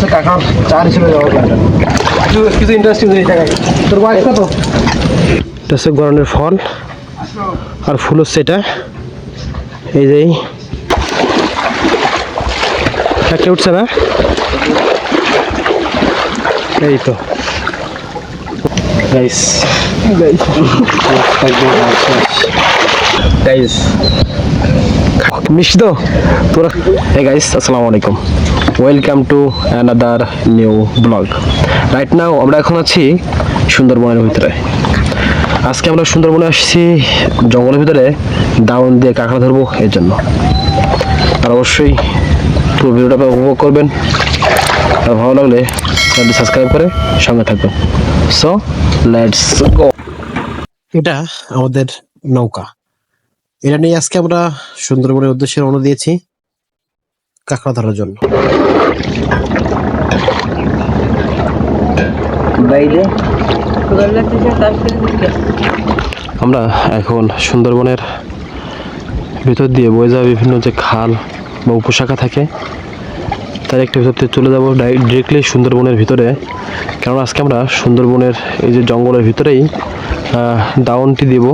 হচ্ছে কাকা চার হিসেবে যাওয়ার প্ল্যানটা। কিছু ইন্টারেস্টিং জিনিস দেখাই। তোর বয়স কত? এটা হচ্ছে গরনের ফল আর ফুল হচ্ছে এটা। এই যে একটা উঠছে না, এই তো গাইস গাইস মিষ্টি তো তোরা। hey guys, আসসালামু আলাইকুম, welcome to another new blog. Right now আমরা এখন আছি সুন্দরবনের ভিতরে। আজকে আমরা সুন্দরবনে আসছি জঙ্গলের ভিতরে দাউন দিয়ে কাঁকড়া ধরবো এর জন্য। আর অবশ্যই পুরো ভিডিওটা উপভোগ করবেন, আর ভালো লাগলে চ্যানেলটি সাবস্ক্রাইব করে সঙ্গে থাকবেন। So let's go. এটা আমাদের নৌকা, এটা নিয়ে আজকে আমরা সুন্দরবনের উদ্দেশ্যে রওনা দিয়েছি কাঁকড়া ধরার জন্য। আমরা এখন সুন্দরবনের ভিতর দিয়ে বয়ে যাওয়া বিভিন্ন যে খাল বা উপশাখা থাকে তার একটা ভিতর থেকে চলে যাবো ডিরেক্টলি সুন্দরবনের ভিতরে। কারণ আজকে আমরা সুন্দরবনের এই যে জঙ্গলের ভিতরেই দাউনটি দেব।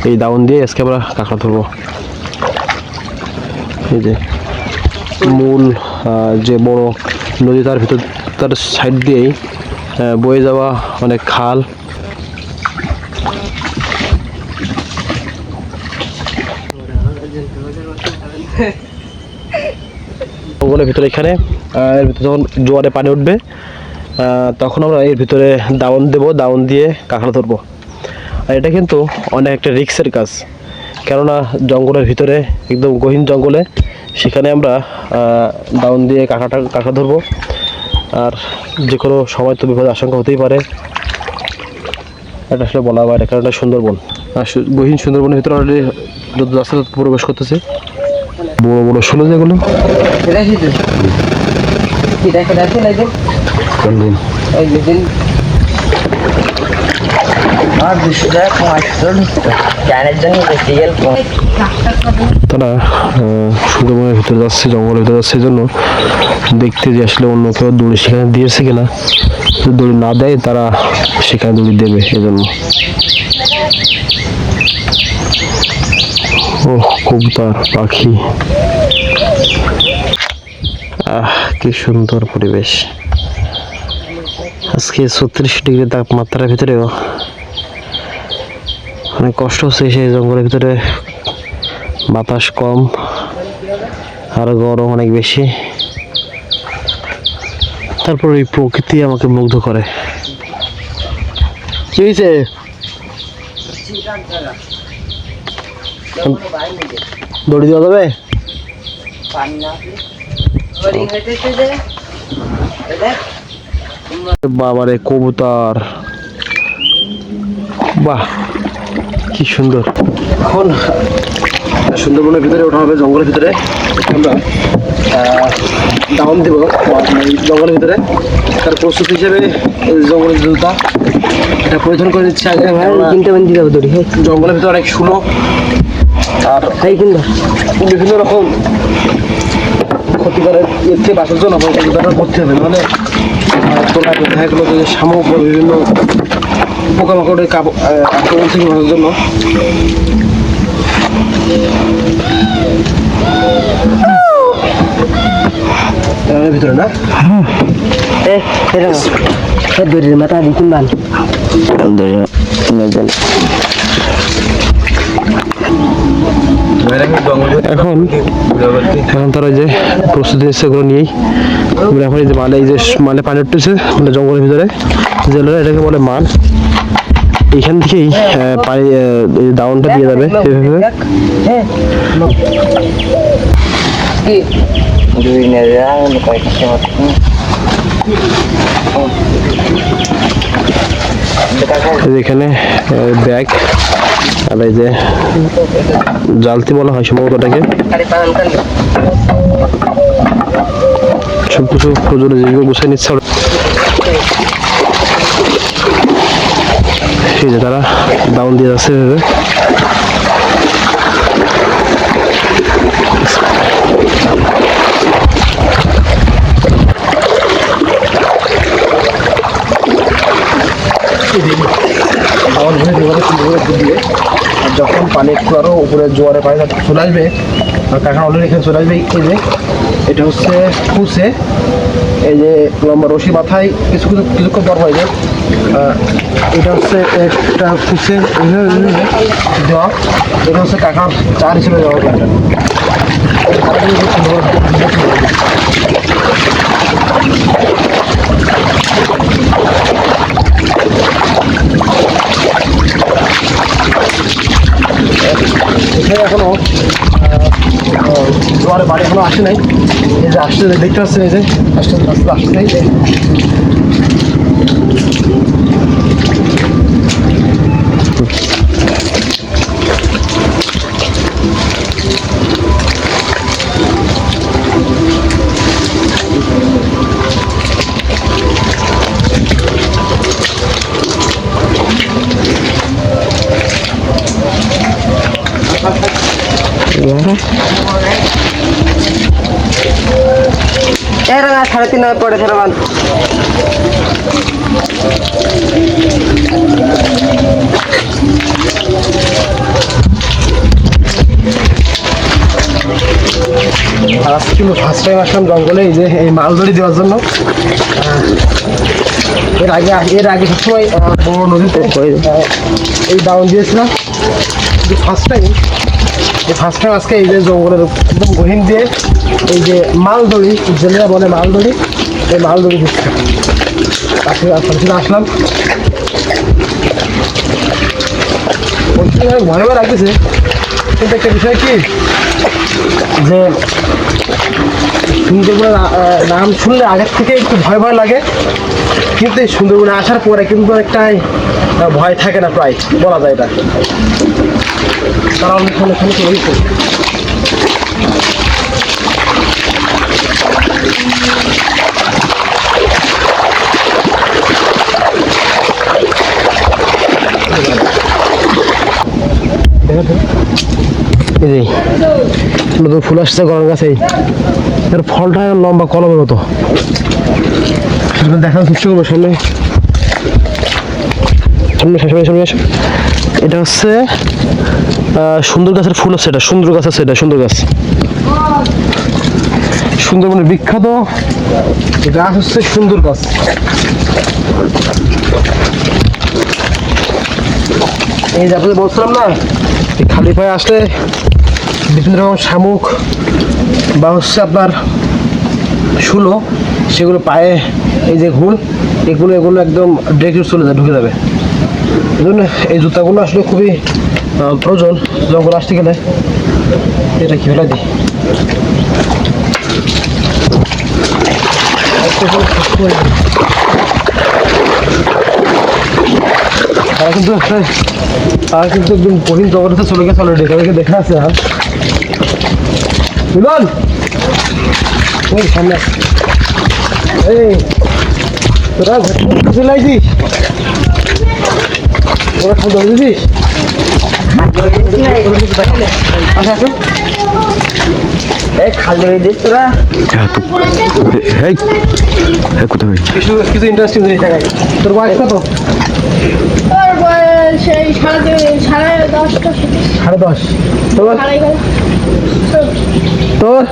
এই দাউন দিয়ে আজকে আমরা কাঁকড়া ধরবো। এই যে মূল যে বড় নদী তার ভিতর, তার সাইড দিয়েই বয়ে যাওয়া অনেক খাল। জঙ্গলের ভিতরে এখানে এর ভিতরে যখন জোয়ারে পানি উঠবে তখন আমরা এর ভিতরে দাউন দেব, দাউন দিয়ে কাঁকড়া ধরবো। আর এটা কিন্তু অনেক একটা রিস্কের কাজ, কেননা জঙ্গলের ভিতরে একদম গহীন জঙ্গলে, সেখানে আমরা দাউন দিয়ে কাঁকড়া ধরবো। আর যে কোনো সময় তো বিপদের আশঙ্কা হতেই পারে। এটা আসলে বলা হয়, কারণ এটা সুন্দরবন, আর গহীন সুন্দরবনের ভিতরে অলরেডি যত রাস্তা প্রবেশ করতেছে বড় বড় শুলো যেগুলো। তারা সুন্দরবনের ভিতরে যাচ্ছে, জঙ্গলের ভিতরে যাচ্ছে, এই জন্য দেখতে যে আসলে অন্য কেউ দড়ি সেখানে দিয়েছে কিনা। যদি দড়ি না দেয় তারা সেখানে দড়ি দেবে, এজন্য। ও কবুতর পাখি, কি সুন্দর পরিবেশ। আজকে 36 ডিগ্রি তাপমাত্রার ভিতরেও অনেক কষ্ট হচ্ছে। সেই জঙ্গলের ভিতরে বাতাস কম আর গরম অনেক বেশি, তারপর এই প্রকৃতি আমাকে মুগ্ধ করে। কি হয়েছে? দড়ি দেওয়া যাবে? বাবারে কবুতর, বাহ কি সুন্দর। এখন সুন্দরবনের ভিতরে ওঠা হবে, জঙ্গলের ভিতরে আমরা দাউন দেব জঙ্গলের ভিতরে। তার প্রস্তুতি হিসেবে জঙ্গলের জুতা এটা পরিধান করে দিচ্ছে আগে। জঙ্গলের ভিতরে অনেক শুলো আর বিভিন্ন রকম ক্ষতিকারক এর থেকে বাঁচার জন্য জুতাটা পরতে হবে, নাহলে তোলা দেখা গেলো যে শামুক বা বিভিন্ন পোকামাকড়ের আক্রমণ থেকে বাঁচার জন্য। ভিতরে না মাথা দিন বান এখন তারা যে প্রস্তুতি নিচ্ছে ওগুলো নিয়েই এখন এই যে মালে, এই যে মালে পানি উঠতেছে মানে জঙ্গলের ভিতরে জেলে, এটাকে বলে মান। এইখান থেকেই পানি দাউনটা দিয়ে যাবে এভাবে। এখানে ব্যাগ আর এই যে জালতি বলা হয় সম্ভবত এটাকে। সবকিছু প্রয়োজনে যেগুলো গুছিয়ে নিচ্ছে। সেই যে তারা দাউন দিয়ে যাচ্ছে এভাবে। পানি একটু আরও উপরে জোয়ারে পানি চলে আসবে, আর কাকা অলরেডি এখানে চলে আসবে। এই যে এটা হচ্ছে কুচে, এই যে লম্বা রশি মাথায় কিছুক্ষণ পর হয়ে যায়। এটা হচ্ছে একটা কুচে দেওয়া, এটা হচ্ছে কাকার চার হিসেবে দেওয়া প্ল্যানটা। এখানে এখনো জোয়ারে বাড়ি এখনো আসে নাই, এই যে আসতে দেখতে পাচ্ছেন, এই যে আসতে আসতে আসতে নাই। এরা 3.5 পড়ে ফেরবান। আজকে কিন্তু ফার্স্ট টাইম আসলাম জঙ্গলে, এই যে এই মালদড়ি দেওয়ার জন্য। এর আগে সবসময় বড় নদীতে এই ডাউন দিয়েছিলাম, ফার্স্ট টাইম আজকে এই যে জঙ্গলের একদম গহীন দিয়ে এই যে মালদড়ি, জেলেরা বলে মালদড়ি, এই মালদড়ি দিচ্ছে আসলাম। ভয় ভয় লাগতেছে, কিন্তু একটা বিষয় কি যে সুন্দরবনের নাম শুনলে আগের থেকে একটু ভয় ভয় লাগে, কিন্তু এই সুন্দরবনে আসার পরে কিন্তু একটাই ভয় থাকে না প্রায় বলা যায়। এটা তারা অনেকক্ষণ এখানে চলে গেছে। এই নতুন ফুল আসছে গরম গাছে, এর ফলটা লম্বা কলমের মতো। দেখার চেষ্টা করবো সামনে সামনে আসো। এটা হচ্ছে সুন্দর গাছের ফুল হচ্ছে, এটা সুন্দর গাছ আছে, এটা সুন্দর গাছ। সুন্দরবনের বিখ্যাত গাছ হচ্ছে সুন্দর গাছ। এই যে আপনাদের বলছিলাম না, খালি পায়ে আসলে বিভিন্ন রকম শামুক বা হচ্ছে আপনার শুলো, সেগুলো পায়ে এই যে ঘুল, এগুলো একদম ড্রেকে চলে যায়, ঢুকে যাবে। এই জন্য এই জুতাগুলো আসলে খুবই প্রয়োজন জঙ্গল আসতে গেলে। এটা কি ফেলা দিই, তারা কিন্তু একদম কঠিন জগতে চলে গেছে অলরেডি, তাদেরকে দেখা আছে। আর মিলন ওই সামনে, এই তোরা চলে আসিস, ওরা খাল ধরে দিছিস। খাল ধরে দিস তোরা, কিছু ইন্টারেস্টিং জিনিস দেখাই। তোর বয়স কত? ওর বয়স সেই 10:30। 10:30। তোর তোর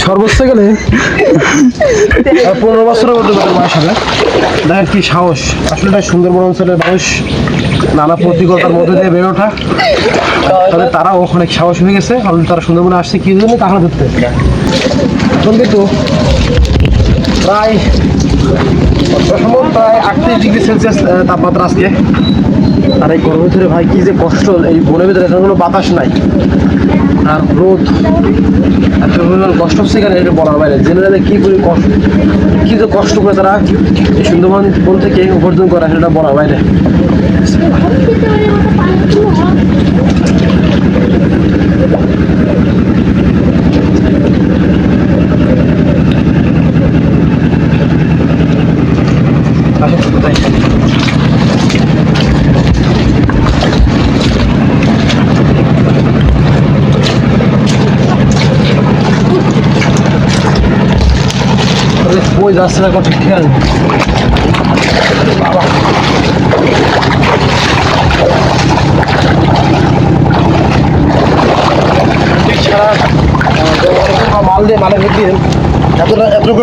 সর্বোচ্চ গেলে 15 বছরের মধ্যে বয়স হবে। দেখেন কি সাহস, আসলে সুন্দরবন অঞ্চলের মানুষ নানা প্রতিকূলতার মধ্যে দিয়ে বেড়ে ওঠা, তবে তারাও অনেক সাহস হয়ে গেছে। তারা সুন্দরবনে আসছে কি জন্য, তাহলে ধরতে এখন কিন্তু প্রায় 38°C তাপমাত্রা আজকে। আর এই গরমের ভিতরে ভাই কি যে কষ্ট, এই বনের ভিতরে কোনো বাতাস নাই আর রোদ, এত পরিমাণ কষ্ট হচ্ছে এখানে, এটা বলার বাইরে। জেনারেলে কি যে কষ্ট করে তারা এই সুন্দরবন বন থেকে উপার্জন করা, সেটা বলার বাইরে। বই যাচ্ছে না ঠিক আছে।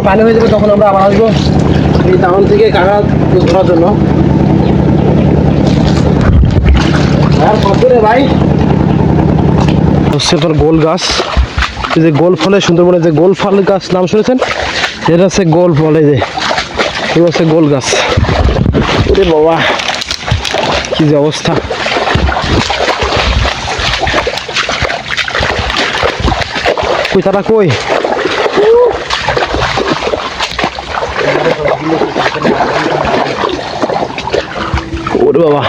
পানি হয়ে যাবে তখন আমরা আবার আসবো এই টাউন থেকে কাঁকড়া ধরার জন্য। আর কত রে ভাই হচ্ছে তোর গোল গাছ, এই যে গোল ফলে সুন্দরবনে যে গোল ফল গাছ নাম শুনেছেন, এটা হচ্ছে গোল ফল। এই যে এগুলো হচ্ছে গোল গাছ। ওরে বাবা কি যে অবস্থা। কই তারা কই? ওরে বাবা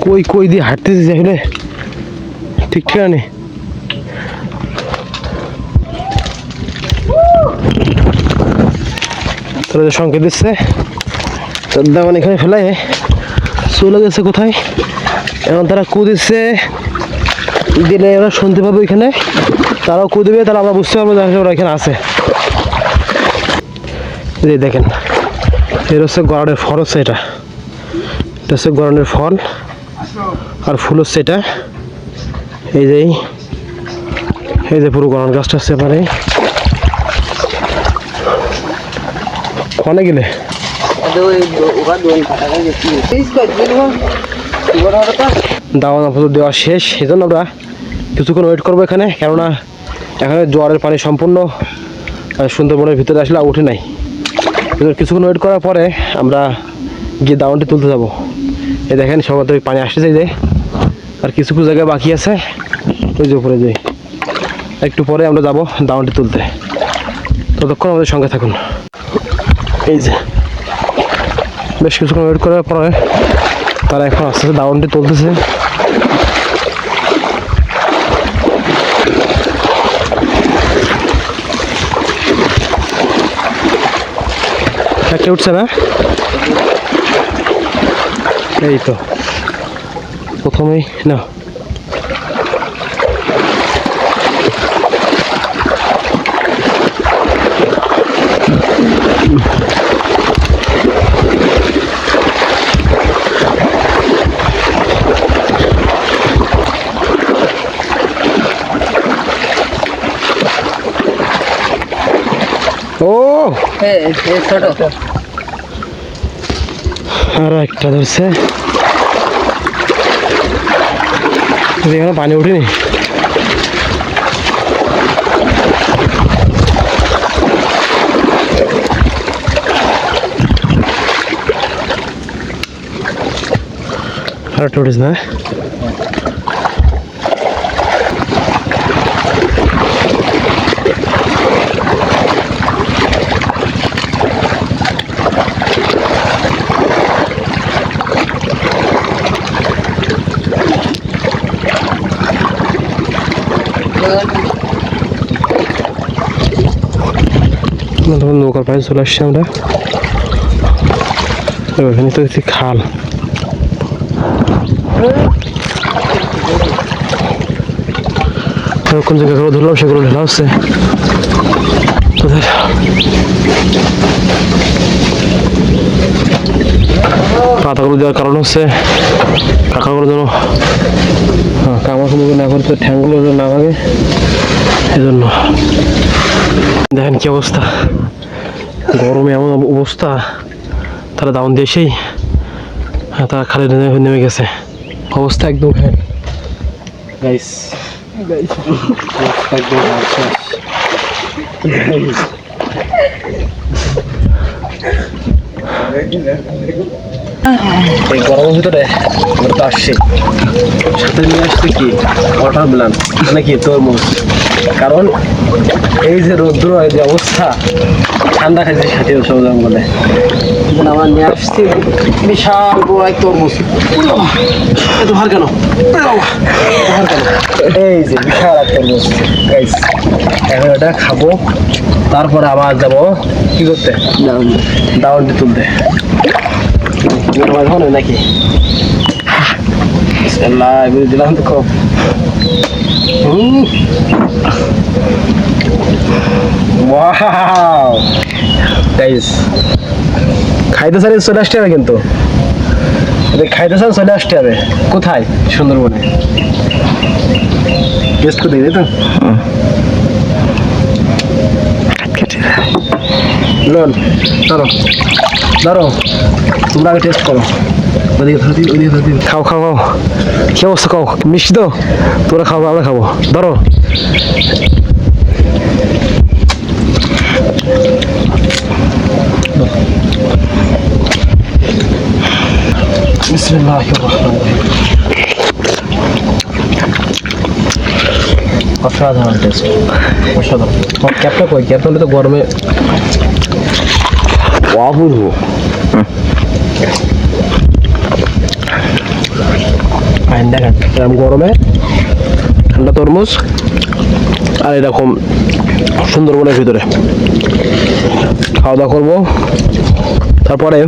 কই কই দিয়ে হাঁটতেছি যাইলে ঠিক ঠিক নেই। তোরা যে সংকেত দিচ্ছে দামান এখানে ফেলাই চলে গেছে কোথায়, এখন তারা কু দিচ্ছে, দিলে ওরা শুনতে পাবে ওইখানে, তারাও কু দেবে, তারা আমরা বুঝতে পারবো যে ওরা এখানে আছে। এই দেখেন এর হচ্ছে গড়ানের ফল, হচ্ছে এটা হচ্ছে গড়ানের ফল আর ফুল হচ্ছে এটা। এই যে পুরো গড়ান গাছটা হচ্ছে মানে কনে গেলে দাওয়ান আপাতত দেওয়া শেষ, এই জন্য আমরা কিছুক্ষণ ওয়েট করবো এখানে, কেননা এখানে জোয়ারের পানি সম্পূর্ণ সুন্দরবনের ভিতরে আসলে ওঠে নাই। কিছুক্ষণ ওয়েট করার পরে আমরা গিয়ে দাওয়ানটি তুলতে যাবো। এই দেখেন সবাই পানি আসতেছে, যে আর কিছু কিছু জায়গায় বাকি আছে, ওই যে উপরে যাই একটু পরে আমরা যাবো দাওয়ানটি তুলতে। ততক্ষণ আমাদের সঙ্গে থাকুন। এই যে বেশ কিছুক্ষণ ওয়েট করার পরে তারা এখন আস্তে আস্তে দাওয়ানটি তুলতেছে। একটা উঠছে না, এই তো প্রথমেই না ও ছোট আর একটা ধরছে, এখানে পানি উঠেনি। আর একটা উঠেছে না, নৌকার পাশে চলে আসছি আমরা। ওখানে তো দেখছি খাল, কোন জায়গাগুলো ধরলাম সেগুলো ঢেলা হচ্ছে পাতাগুলো দেওয়ার কারণ হচ্ছে কাঁকড়াগুলো যেন কামড় না করতে, ঠ্যাংগুলো যেন না ভাঙে, এই জন্য। দেখেন কি অবস্থা, গরমে এমন অবস্থা, তারা দাউন দিয়ে এসেই তারা খালি নেমে গেছে, অবস্থা একদম গাইস একদম এই গরমের ভিতরে আমরা তো আসছি, সাথে নিয়ে আসছি কি ওয়াটারমেলন নাকি তরমুজ, কারণ এই যে রৌদ্র, এই যে অবস্থা, ঠান্ডা খাইছে সাথে সব জঙ্গলে, আমরা নিয়ে আসছি বিশাল বড় এক তরমুজ। এত ভার কেন, এই যে বিশাল এক তরমুজ গাইস, এখন এটা খাবো, তারপরে আবার যাবো কি করতে, দাওয়ানটি তুলতে নাকি। দিলাম তো খুব খাইতে সারি চলে আসছে না কিন্তু খাইতে চান চলে আসতে হবে। কোথায়? সুন্দরবনে। টেস্ট করে দিই তো লোন ধরো ধরো, তোমরা আগে টেস্ট করো। খাও খাও খাও, কি অবস্থা খাও, মিষ্টি তো? তোরা খাবো, আমরা খাবো, ধরো। বিসমিল্লাহির রহমানির রহিম। অসাধারণ টেস্ট, অসাধারণ। আমার ক্যাপটা কই? ক্যাপটা হলে তো গরমে অপূর্ব। দেখেন এরকম গরমে ঠান্ডা তরমুজ, আর এরকম সুন্দরবনের ভিতরে খাওয়া দাওয়া করবো। তারপরে